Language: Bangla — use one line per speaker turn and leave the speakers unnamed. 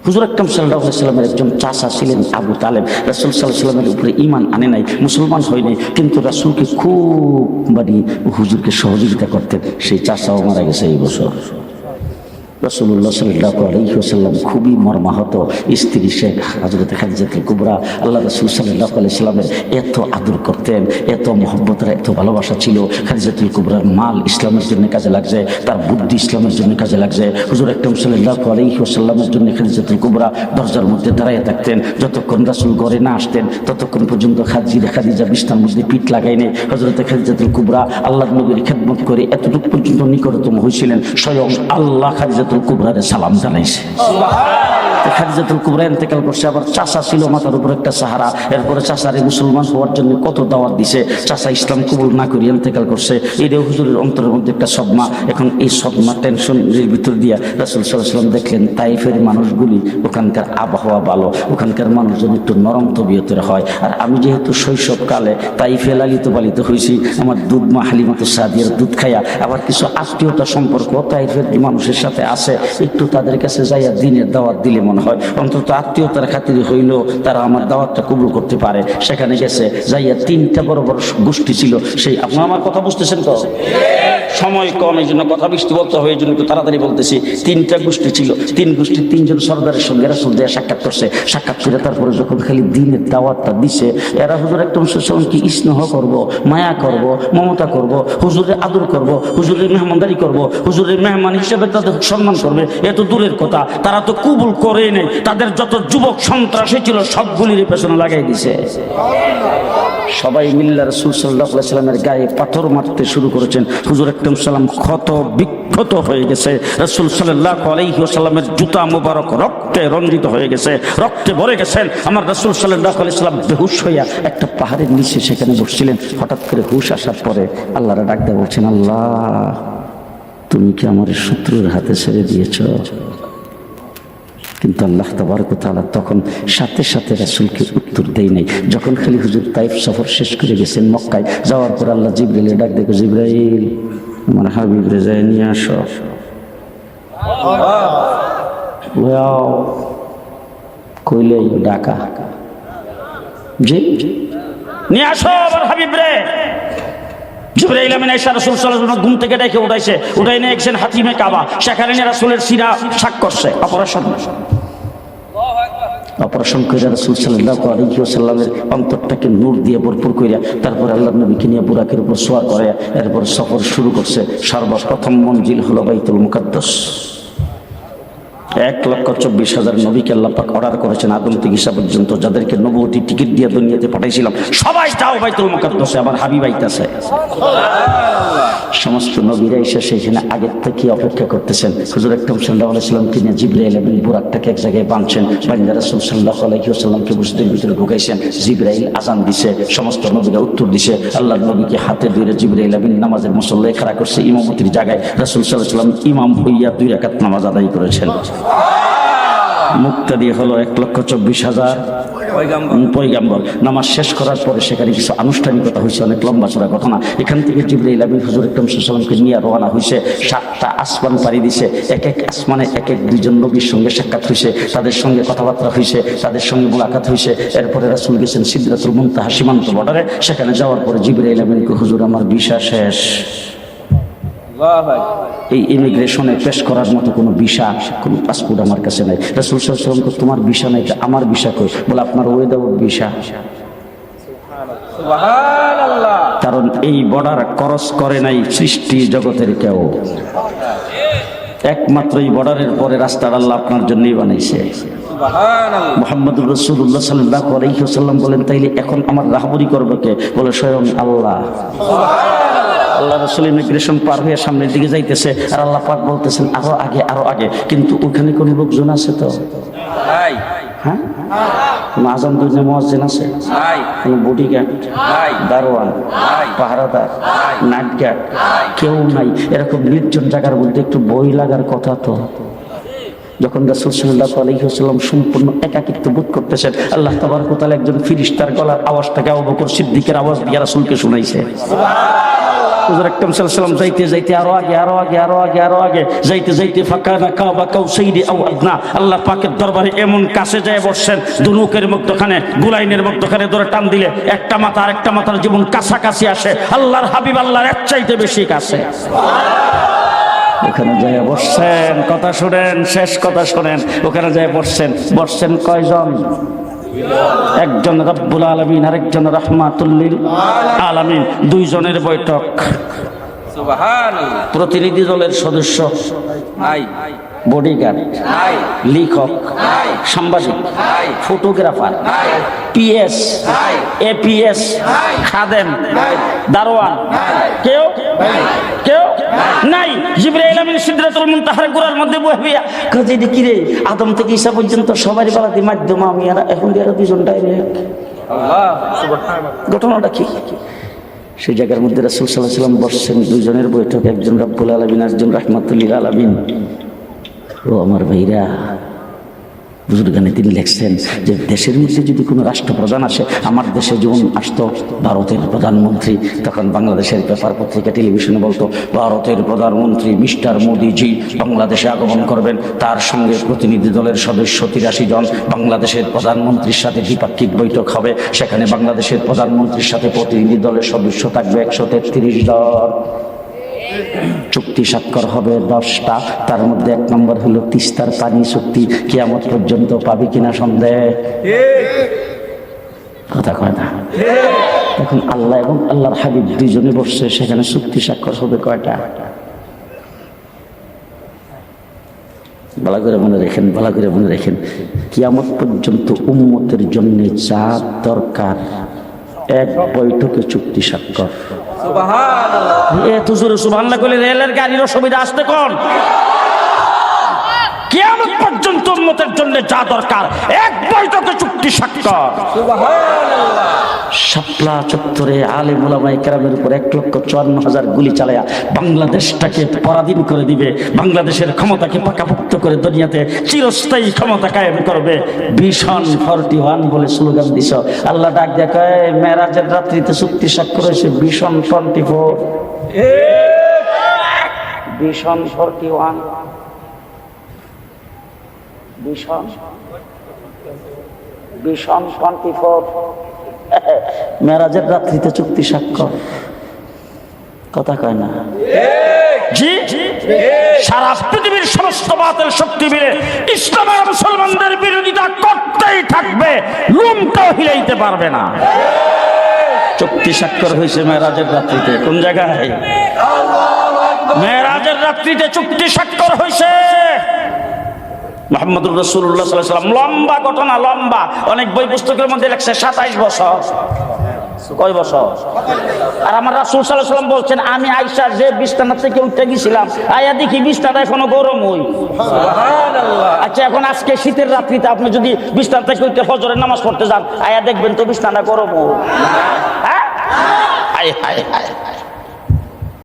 হুজুর আকরাম সাল্লাল্লাহু আলাইহি ওয়াসাল্লামের একজন চাচা ছিলেন আবু তালেব। রাসূল সাল্লাল্লাহু আলাইহি ওয়াসাল্লামের উপরে ঈমান আনে নাই, মুসলমান হয় নাই, কিন্তু রাসূলকে খুব হুজুরকে সহযোগিতা করতেন। সেই চাচাও মারা গেছে এই বছর। রাসূলুল্লাহ সাল্লাল্লাহু আলাইহি ওয়াসাল্লাম খুবই মর্মাহত। স্ত্রী শেখ হযরত খাদিজাতুল কুবরা আল্লাহ রাসূল সাল্লাল্লাহু আলাইহি ওয়াসাল্লামের এত আদর করতেন, এত মহব্বত, এত ভালোবাসা ছিল। খাদিজাতুল কুবরার মাল ইসলামের জন্য কাজে লাগছে, তার বুদ্ধি ইসলামের জন্য কাজে লাগছে। হুজুর আকরাম সাল্লাল্লাহু আলাইহি ওয়াসাল্লামের জন্য খাদিজাতুল কুবরা দরজার মধ্যে দাঁড়িয়ে থাকতেন। যতক্ষণ রাসূল ঘরে না আসতেন ততক্ষণ পর্যন্ত খাদিজা বিছানার মধ্যে পিঠ লাগাইনি। হযরত খাদিজাতুল কুবরা আল্লাহর নবীর খেদমত করে এতটুকু পর্যন্ত নিকটতম হয়েছিলেন, স্বয়ং আল্লাহ খাদিজাতুল কুবরারে সালাম জানাইছে। খাদিজাতুল কুবরা ইন্তেকাল করছে। আবার চাচা ছিল মাথার উপর একটা সাহারা। এরপরে চাচারে মুসলমান হওয়ার জন্য কত দাওয়াত দিছে, চাচা ইসলাম কবুল না করিয়া ইন্তেকাল করছে। এটাও হুজুরের অন্তরের মধ্যে একটা সদমা। এখন এই সদমা টেনশনের ভিতর দিয়া রাসূল সাল্লাল্লাহু আলাইহি ওয়াসাল্লাম দেখলেন তাইফের মানুষগুলি, ওখানকার আবহাওয়া ভালো, ওখানকার মানুষজন একটু নরম তবিয়তের হয়। আর আমি যেহেতু শৈশবকালে তাইফে লালিত পালিত হয়েছি, আমার দুধ মা হালিমাতুস সাদিয়ার দুধ খাইয়া আবার কিছু আত্মীয়তা সম্পর্ক তাইফের মানুষের সাথে আছে। একটু তাদের কাছে যাইয়া দিনের দাওয়াত দিলে মনে হয় অন্তত আত্মীয়তার খাতিরে হইলেও তারা আমার দাওয়াতটা কবুল করতে পারে। সেখানে গেছে যাইয়া তিনটা বড় বড় গোষ্ঠী ছিল। সেই আপনার আমার কথা বুঝতেছেন তো? সময় কম, এই জন্য কথা বৃষ্টি বলতে হবে, এই জন্য একটু তাড়াতাড়ি বলতেছি। তিনটা গোষ্ঠী ছিল, তিন গোষ্ঠীর তিনজন সর্দারের সঙ্গে রাসূল দেয়া সাক্ষাৎ করছে। সাক্ষাৎ করে তারপরে যখন খালি দিনের দাওয়াতটা দিছে, এরা হুজুর আকরাম সাল্লাল্লাহু আলাইহি ওয়াসাল্লামকে স্নেহ করব, মায়া করব, মমতা করব, হুজুরের আদর করব, হুজুরের মেহমানদারি করব, হুজুরের মেহমান হিসেবে তাদের সম্মান করবে, এত দূরের কথা, তারা তো কবুল করেই নেই। তাদের যত যুবক সন্ত্রাসী ছিল সবগুলির পেছনে লাগাই দিছে। সবাই মিল্লা রাসূল সাল্লাল্লাহু আলাইহি ওয়াসাল্লামের গায়ে পাথর মারতে শুরু করেছেন। হুজুর আকরাম সাল্লাম ক্ষত বিক্ষত হয়ে গেছে। রাসূল সাল্লাল্লাহু আলাইহি ওয়াসাল্লামের জুতা মোবারক রক্তে রঞ্জিত হয়ে গেছে, রক্তে ভরে গেছেন। আমার রাসূল সাল্লাল্লাহু আলাইহি ওয়াসাল্লাম বেহুশ হইয়া একটা পাহাড়ের নিচে সেখানে বসছিলেন। হঠাৎ করে হুশ আসার পরে আল্লাহর ডাক দিয়ে বলছেন, আল্লাহ তুমি কি আমার শত্রুর হাতে ছেড়ে দিয়েছ? কিন্তু আল্লাহ তাবারক ওয়া তাআলা তখন সাথে সাথে রাসূলকে উত্তর দেয় নাই। যখন খালি হুজুর তাইফ সফর শেষ করে গেছেন, মক্কায় যাওয়ার পর আল্লাহ জিবরাইলের ডাক দেখো, জিবরাইল আমার হাবিবরে যায় নিয়ে আসো। কইলে ডাকা জি নিয়ে আসো আমার হাবিবরে। জিবরাইল আমিন আয়েশা রাসূল সাল্লাল্লাহু আলাইহি ওয়াসাল্লাম ঘুম থেকে ডেকে উঠাইছে, উঠাই নিয়ে গেছেন হাতিমে কাবা। সেখানে নিয়ে রাসূলের শিরা শাক করছে, অপারেশন করে রাসূল সাল্লাল্লাহু আলাইহি ওয়াসাল্লামের অন্তরটাকে নূর দিয়ে ভরপুর কইরা তারপর আল্লাহর নবীকে নিয়ে বুরাকের উপর সোয়ার করে এরপর সফর শুরু করছে। সর্বপ্রথম মঞ্জিল হলো বাইতুল মুকাদ্দাস। 1,24,000 নবীকে আল্লাহ পাক অর্ডার করেছেন আদম থেকে ঈসা পর্যন্ত, যাদেরকে নবুয়তি টিকিট দিয়ে দুনিয়াতে পাঠাইছিলাম, সবাই যাও বাইতুল মুকাদ্দাসে, আমার হাবিব আইতাছে। সমস্ত নবীরা এসে সেখানে আগের থেকে অপেক্ষা করতেছেন। হুজুর আকরাম সাল্লাল্লাহু আলাইহি ওয়াসাল্লাম তিনি জিবরাইল এবং বুরাকটাকে এক জায়গায় বাঁধছেন, বান্দা রাসূল সাল্লাল্লাহু আলাইহি ওয়াসাল্লামকে মসজিদের ভিতরে ঢুকাইছেন। জিবরাইল আযান দিছে, সমস্ত নবীরা উত্তর দিছে। আল্লাহর নবীকে হাতে ধরে জিবরাইল আমিন নামাজের মুসল্লায় খাড়া করছে ইমামতির জায়গায়। রাসূল সাল্লাল্লাহু আলাইহি ওয়াসাল্লাম ইমাম হইয়া 2 রাকাত নামাজ আদায় করেছেন। মুক্তাদি হলো 1,24,000 পয়গাম্বর। নামাজ শেষ করার পরে সেখানে কিছু আনুষ্ঠানিকতা হয়েছে, অনেক লম্বা চড়া ঘটনা। এখান থেকে জিবরাইল আমিন হুজুর আকরাম সাল্লাল্লাহু আলাইহি ওয়াসাল্লামকে নিয়ে রওনা হয়েছে। 7টা আসমান পাড়ি দিছে। এক এক আসমানে এক এক 2জন নবীর সঙ্গে সাক্ষাৎ হয়েছে, তাদের সঙ্গে কথাবার্তা হয়েছে, তাদের সঙ্গে মোলাকাত হয়েছে। এরপরে রাসূল গেছেন সিদরাতুল মুনতাহা সীমান্ত বর্ডারে। সেখানে যাওয়ার পরে জিবরাইল আমিনকে, হুজুর আমার ভিসা শেষ, এই ইমিগ্রেশনে পেশ করার মতো কোনো ভিসা, কোনো পাসপোর্ট আমার কাছে নাই। রাসূল সাল্লাল্লাহু আলাইহি ওয়াসাল্লাম তোমার ভিসা নাই, আমার ভিসা কই? বলে আপনার উইদাউট ভিসা। সুবহানাল্লাহ। কারণ এই বর্ডার ক্রস করে নাই সৃষ্টি জগতের কেউ, একমাত্র এই বর্ডারের পরে রাস্তার আল্লাহ আপনার জন্যই বানাইছে। সুবহানাল্লাহ। মুহাম্মদুর রাসূলুল্লাহ সাল্লাল্লাহু আলাইহি ওয়াসাল্লাম বলেন তাইলে এখন আমার রাহবরি করবে কে? বলে স্বয়ং আল্লাহ। আল্লাহ রাসূল ইমিগ্রেশন পার হয়ে সামনের দিকে যাইতেছে, আর আল্লাহ পাক বলতেছেন আরো আগে, আরো আগে। কিন্তু ওখানে কোন লোকজন আছে তো? হ্যাঁ, কোন আযান দিনে মুয়াজ্জিন আছে? কোন বডিগার্ড, দারোয়ান, পাহারাদার, নাইট গার্ড কেউ নাই। এরকম নির্জন জায়গার মধ্যে একটু বই লাগার কথা তো। যখন রাসূল সাল্লাল্লাহু আলাইহি ওয়াসাল্লাম সম্পূর্ণ একাকিত্ব বোধ করতেছেন, আল্লাহ তাবারক ওয়া তাআলা একজন ফেরেশতার গলার আওয়াজটাকে আবু বকর সিদ্দিকের আওয়াজ দিয়ে রাসূলকে শুনাইছে। হুজুর আকরাম সাল্লাল্লাহু আলাইহি ওয়াসাল্লাম যাইতে যাইতে আরো আগে আরো আগে আরো আগে আরো আগে যাইতে যাইতে ফাকানা কাবা কাউসাইরি আও আদনা, আল্লাহ পাকের দরবারে এমন কাছে যায় বসছেন, দুনুকের মধ্যখানে গুলাইনের মধ্যখানে ধরে টান দিলে একটা মাথা আর একটা মাথার জীবন কাছাকাছি আসে, আল্লাহর হাবিব আল্লাহর এক চাইতে বেশি কাছে। ওখানে যায় বসছেন, কথা শুনেন, শেষ কথা শুনেন, ওখানে যায় বসছেন। বসছেন কয়জন? একজন রব্বুল আলামিন আর একজন রাহমাতুল লিল আলামিন, দুইজনের বৈঠক। সুবহানাল্লাহ। প্রতিনিধি দলের সদস্য নাই, বডিগার্ড নাই, লেখক নাই, সাংবাদিক নাই, ফটোগ্রাফার নাই, পিএস নাই, এপিএস নাই, খাদেম নাই, দারোয়ান নাই, কেউ কেউ নাই। জিবরাইল আমিন সিদরাতুল মুনতাহার গোড়ার মধ্যে বসিয়া কাজে দেখি রে, আদম থেকে ঈসা পর্যন্ত সবারই বালাতে মাধ্যম আমি আর এখন এরা দুজন ডাইরেক্ট। আল্লাহ সুবহানাল্লাহ। ঘটনাটা কি? সেই জায়গার মধ্যে রাসূল সাল্লাল্লাহু আলাইহি ওয়াসাল্লাম বসছেন, দুইজনের বৈঠক, একজন রব্বুল আলামিন, একজন রাহমাতুল লিল আলামিন। ও আমার ভাইরা, বুজুর্গানে তিনি লিখছেন যে দেশের মধ্যে যদি কোনো রাষ্ট্রপ্রধান আসে, আমার দেশে যখন আসতো ভারতের প্রধানমন্ত্রী, তখন বাংলাদেশের পেপার পত্রিকা টেলিভিশনে বলতো ভারতের প্রধানমন্ত্রী মিস্টার মোদিজি বাংলাদেশে আগমন করবেন, তার সঙ্গে প্রতিনিধি দলের সদস্য 83 জন, বাংলাদেশের প্রধানমন্ত্রীর সাথে দ্বিপাক্ষিক বৈঠক হবে, সেখানে বাংলাদেশের প্রধানমন্ত্রীর সাথে প্রতিনিধি দলের সদস্য থাকবে 133 জন। চুক্তি স্বাক্ষর হবে 10টা, তার মধ্যে 1 নম্বর হলো তিস্তার পানি চুক্তি, কিয়ামত পর্যন্ত পাবি কিনা সন্দেহ। কথা কয় না? এখন আল্লাহ এবং আল্লাহর হাবিব দুইজনে বসছে, সেখানে চুক্তি স্বাক্ষর হবে কয়টা? ভালো করে মনে রেখেন, ভালো করে মনে রেখেন, কিয়ামত পর্যন্ত উম্মতের জন্য যা দরকার এক বৈঠকে চুক্তি স্বাক্ষর। রেলের গাড়ির অসুবিধা আসতে কোন? কিয়ামত পর্যন্ত উম্মতের জন্য যা দরকার এক বৈঠকে চুক্তি স্বাক্ষর। শাপলা চত্বরে আলেম ওলামায়ে কেরামের উপর 1,54,000 গুলি চালায়া বাংলাদেশটাকে পরাধীন করে দিবে, বাংলাদেশের ক্ষমতাকে পাকাপোক্ত করে দুনিয়াতে চিরস্থায়ী ক্ষমতা কায়েম করবে। ভিশন 41 বলে স্লোগান দিছ, আল্লাহ ডাক দেখায় মেরাজের রাত্রিতে চুক্তি স্বাক্ষর হয়েছে ভিশন 24। ভিশন 41, ভিশন 24, মেরাজের রাত্রিতে চুক্তি স্বাক্ষর। কথা কয় না? জি, সারা পৃথিবীর সমস্ত বাতিল শক্তি মিলে ইসলামের মুসলমানদের বিরোধিতা করতেই থাকবে, লুমটাও হিলাইতে পারবে না। চুক্তি স্বাক্ষর হয়েছে মেরাজের রাত্রিতে। কোন জায়গায়? মেরাজের রাত্রিতে চুক্তি স্বাক্ষর হয়েছে। মুহাম্মদুর রাসূলুল্লাহ সাল্লাল্লাহু আলাইহি ওয়াসাল্লাম, লম্বা ঘটনা, লম্বা, অনেক বই পুস্তকের মধ্যে লেখছে 27 বছর। কয় বছর? আর আমার রাসূল সাল্লাল্লাহু আলাইহি ওয়াসাল্লাম বলছেন, আমি আয়েশা যে বিছানা থেকে উঠে গেছিলাম, আয়া দেখি বিছানাটা এখনো গরম হই। সুবহানাল্লাহ। আচ্ছা, এখন আজকে শীতের রাত্রিতে আপনি যদি বিছানা থেকে উঠে ফজরের নামাজ পড়তে যান, আয়া দেখবেন তো বিছানাটা গরম হই। হ্যাঁ, হায় হায় হায়।